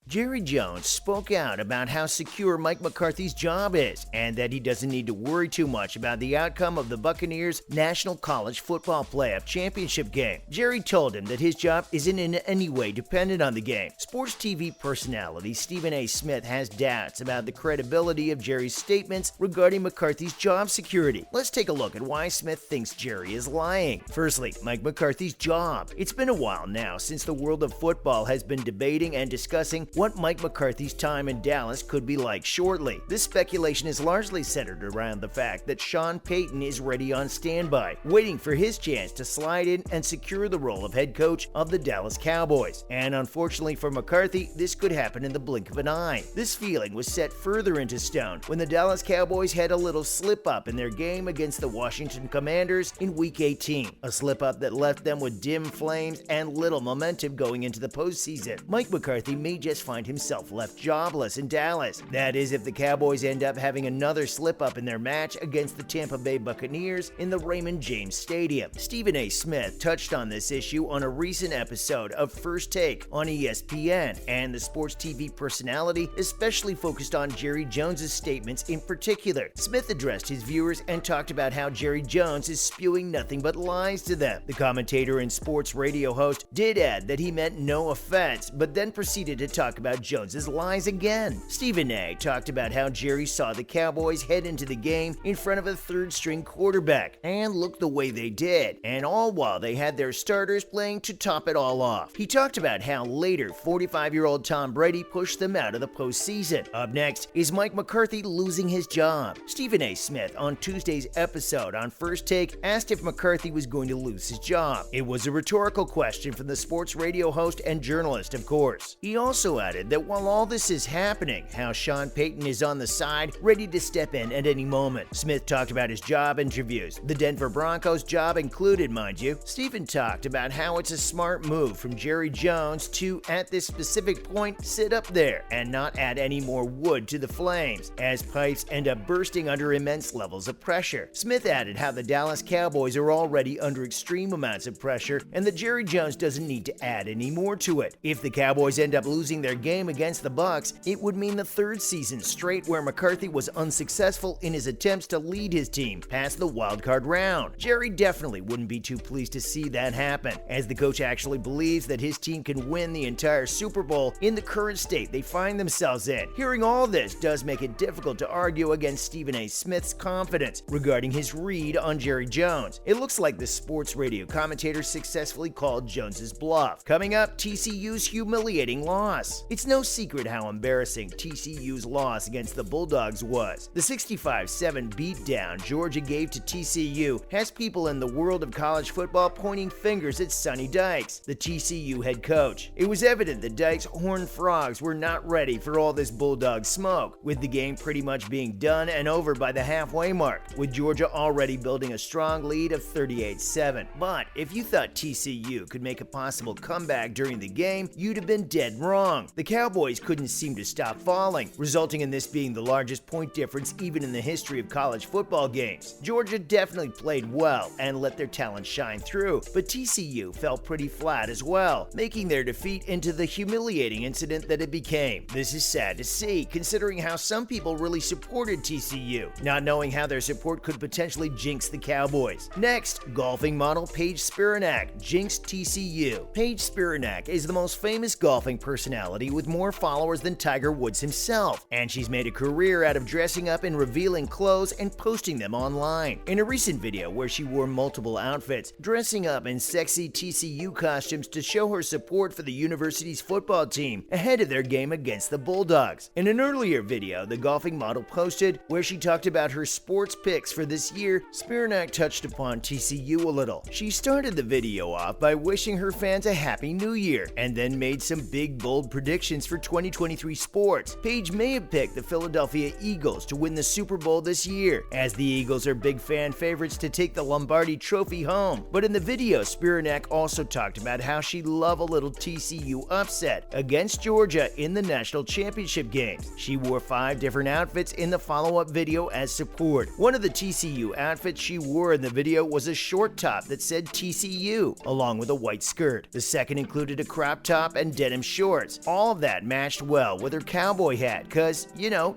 Jerry Jones spoke out about how secure Mike McCarthy's job is and that he doesn't need to worry too much about the outcome of the Buccaneers' National College Football Playoff Championship game. Jerry told him that his job isn't in any way dependent on the game. Sports TV personality Stephen A. Smith has doubts about the credibility of Jerry's statements regarding McCarthy's job security. Let's take a look at why Smith thinks Jerry is lying. Firstly, Mike McCarthy's job. It's been a while now since the world of football has been debating and discussing what Mike McCarthy's time in Dallas could be like shortly. This speculation is largely centered around the fact that Sean Payton is ready on standby, waiting for his chance to slide in and secure the role of head coach of the Dallas Cowboys. And unfortunately for McCarthy, this could happen in the blink of an eye. This feeling was set further into stone when the Dallas Cowboys had a little slip-up in their game against the Washington Commanders in Week 18, a slip-up that left them with dim flames and little momentum going into the postseason. Mike McCarthy may just find himself left jobless in Dallas. That is, if the Cowboys end up having another slip-up in their match against the Tampa Bay Buccaneers in the Raymond James Stadium. Stephen A. Smith touched on this issue on a recent episode of First Take on ESPN, and the sports TV personality especially focused on Jerry Jones's statements in particular. Smith addressed his viewers and talked about how Jerry Jones is spewing nothing but lies to them. The commentator and sports radio host did add that he meant no offense, but then proceeded to talk about Jones's lies again. Stephen A. talked about how Jerry saw the Cowboys head into the game in front of a third-string quarterback and look the way they did, and all while they had their starters playing to top it all off. He talked about how later 45-year-old Tom Brady pushed them out of the postseason. Up next is Mike McCarthy losing his job. Stephen A. Smith on Tuesday's episode on First Take asked if McCarthy was going to lose his job. It was a rhetorical question from the sports radio host and journalist, of course. He also added that while all this is happening, how Sean Payton is on the side, ready to step in at any moment. Smith talked about his job interviews, the Denver Broncos job included, mind you. Stephen talked about how it's a smart move from Jerry Jones to, at this specific point, sit up there and not add any more wood to the flames, as pipes end up bursting under immense levels of pressure. Smith added how the Dallas Cowboys are already under extreme amounts of pressure and that Jerry Jones doesn't need to add any more to it. If the Cowboys end up losing their game against the Bucs, it would mean the third season straight where McCarthy was unsuccessful in his attempts to lead his team past the wildcard round. Jerry definitely wouldn't be too pleased to see that happen, as the coach actually believes that his team can win the entire Super Bowl in the current state they find themselves in. Hearing all this does make it difficult to argue against Stephen A. Smith's confidence regarding his read on Jerry Jones. It looks like the sports radio commentator successfully called Jones's bluff. Coming up, TCU's humiliating loss. It's no secret how embarrassing TCU's loss against the Bulldogs was. The 65-7 beatdown Georgia gave to TCU has people in the world of college football pointing fingers at Sonny Dykes, the TCU head coach. It was evident that Dykes' Horned Frogs were not ready for all this Bulldog smoke, with the game pretty much being done and over by the halfway mark, with Georgia already building a strong lead of 38-7. But if you thought TCU could make a possible comeback during the game, you'd have been dead wrong. The Cowboys couldn't seem to stop falling, resulting in this being the largest point difference even in the history of college football games. Georgia definitely played well and let their talent shine through, but TCU fell pretty flat as well, making their defeat into the humiliating incident that it became. This is sad to see, considering how some people really supported TCU, not knowing how their support could potentially jinx the Cowboys. Next, golfing model Paige Spiranak jinxed TCU. Paige Spiranak is the most famous golfing personality with more followers than Tiger Woods himself, and she's made a career out of dressing up in revealing clothes and posting them online. In a recent video where she wore multiple outfits, dressing up in sexy TCU costumes to show her support for the university's football team ahead of their game against the Bulldogs. In an earlier video the golfing model posted where she talked about her sports picks for this year, Spiranak touched upon TCU a little. She started the video off by wishing her fans a happy new year and then made some big bold predictions for 2023 sports. Paige may have picked the Philadelphia Eagles to win the Super Bowl this year, as the Eagles are big fan favorites to take the Lombardi Trophy home. But in the video, Spiranak also talked about how she'd love a little TCU upset against Georgia in the national championship games. She wore 5 different outfits in the follow-up video as support. One of the TCU outfits she wore in the video was a short top that said TCU, along with a white skirt. The second included a crop top and denim shorts, all all of that matched well with her cowboy hat, cause,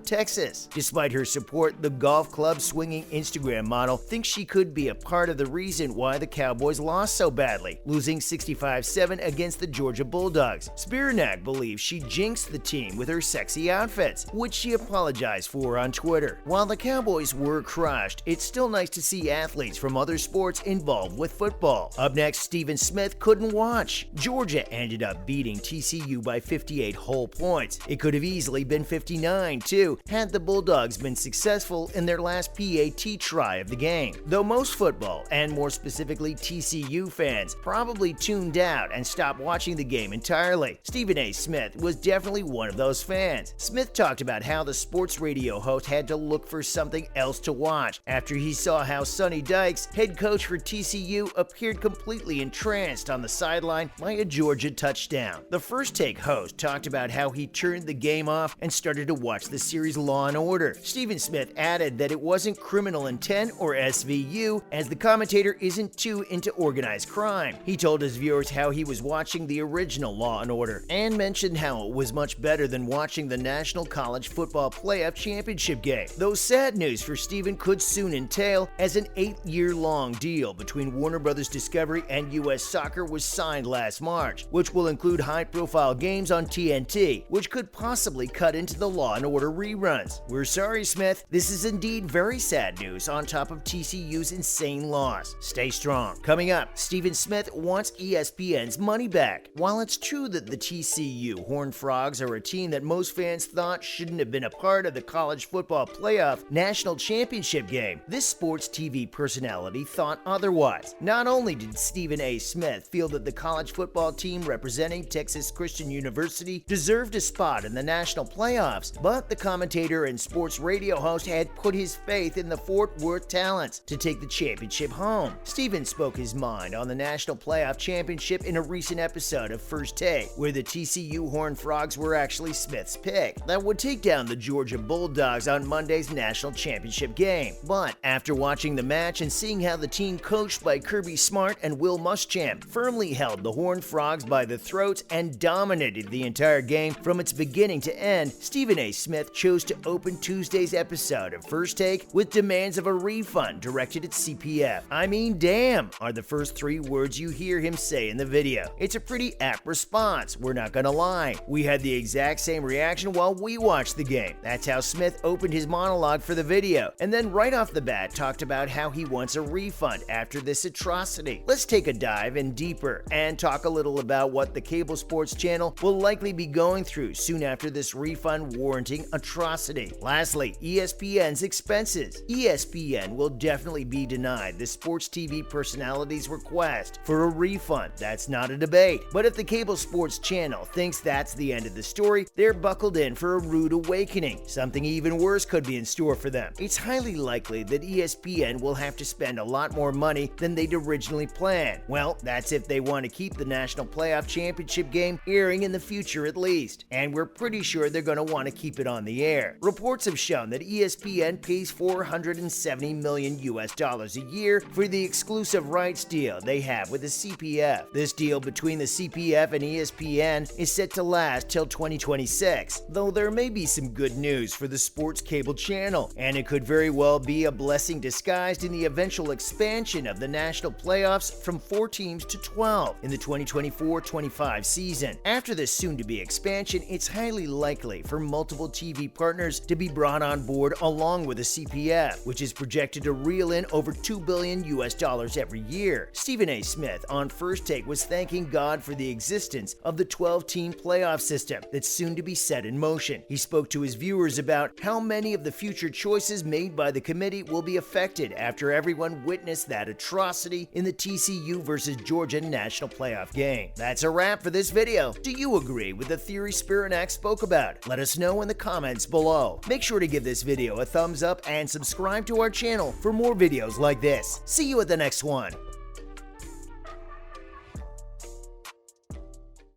Texas. Despite her support, the golf club swinging Instagram model thinks she could be a part of the reason why the Cowboys lost so badly, losing 65-7 against the Georgia Bulldogs. Spiranak believes she jinxed the team with her sexy outfits, which she apologized for on Twitter. While the Cowboys were crushed, it's still nice to see athletes from other sports involved with football. Up next, Stephen Smith couldn't watch. Georgia ended up beating TCU by 58 whole points. It could have easily been 59 too, had the Bulldogs been successful in their last PAT try of the game. Though most football, and more specifically TCU fans, probably tuned out and stopped watching the game entirely, Stephen A. Smith was definitely one of those fans. Smith talked about how the sports radio host had to look for something else to watch after he saw how Sonny Dykes, head coach for TCU, appeared completely entranced on the sideline by a Georgia touchdown. The First Take host talked about how he turned the game off and started to watch the series Law and Order. Stephen Smith added that it wasn't criminal intent or SVU, as the commentator isn't too into organized crime. He told his viewers how he was watching the original Law and Order and mentioned how it was much better than watching the National College Football Playoff Championship game. Though sad news for Stephen could soon entail, as an 8-year-long deal between Warner Bros. Discovery and U.S. Soccer was signed last March, which will include high-profile games on TNT, which could possibly cut into the Law and Order reruns. We're sorry, Smith. This is indeed very sad news on top of TCU's insane loss. Stay strong. Coming up, Stephen Smith wants ESPN's money back. While it's true that the TCU Horned Frogs are a team that most fans thought shouldn't have been a part of the college football playoff national championship game, this sports TV personality thought otherwise. Not only did Stephen A. Smith feel that the college football team representing Texas Christian University deserved a spot in the national playoffs, but the commentator and sports radio host had put his faith in the Fort Worth Talents to take the championship home. Stephen spoke his mind on the national playoff championship in a recent episode of First Take, where the TCU Horned Frogs were actually Smith's pick that would take down the Georgia Bulldogs on Monday's national championship game. But after watching the match and seeing how the team coached by Kirby Smart and Will Muschamp firmly held the Horned Frogs by the throats and dominated the entire game from its beginning to end, Stephen A. Smith chose to open Tuesday's episode of First Take with demands of a refund directed at CPF. I mean, damn, are the first 3 words you hear him say in the video. It's a pretty apt response, we're not gonna lie. We had the exact same reaction while we watched the game. That's how Smith opened his monologue for the video, and then right off the bat talked about how he wants a refund after this atrocity. Let's take a dive in deeper and talk a little about what the cable sports channel will likely be going through soon after this refund warranting atrocity. Lastly, ESPN's expenses. ESPN will definitely be denied the sports TV personality's request for a refund. That's not a debate. But if the cable sports channel thinks that's the end of the story, they're buckled in for a rude awakening. Something even worse could be in store for them. It's highly likely that ESPN will have to spend a lot more money than they'd originally planned. Well, that's if they want to keep the National Playoff Championship game airing in the future at least. And we're pretty sure they're going to want to keep it on the air. Reports have shown that ESPN pays $470 million a year for the exclusive rights deal they have with the CPF. This deal between the CPF and ESPN is set to last till 2026, though there may be some good news for the sports cable channel, and it could very well be a blessing disguised in the eventual expansion of the national playoffs from 4 teams to 12 in the 2024-25 season. After this soon-to-be expansion, it's highly likely for multiple TV partners to be brought on board along with the CPF, which is projected to reel in over $2 billion every year. Stephen A. Smith on First Take was thanking God for the existence of the 12-team playoff system that's soon to be set in motion. He spoke to his viewers about how many of the future choices made by the committee will be affected after everyone witnessed that atrocity in the TCU versus Georgia national playoff game. That's a wrap for this video. Do you agree with the theory Spiranak spoke about? Let us know in the comments below. Make sure to give this video a thumbs up and subscribe to our channel for more videos like this. See you at the next one.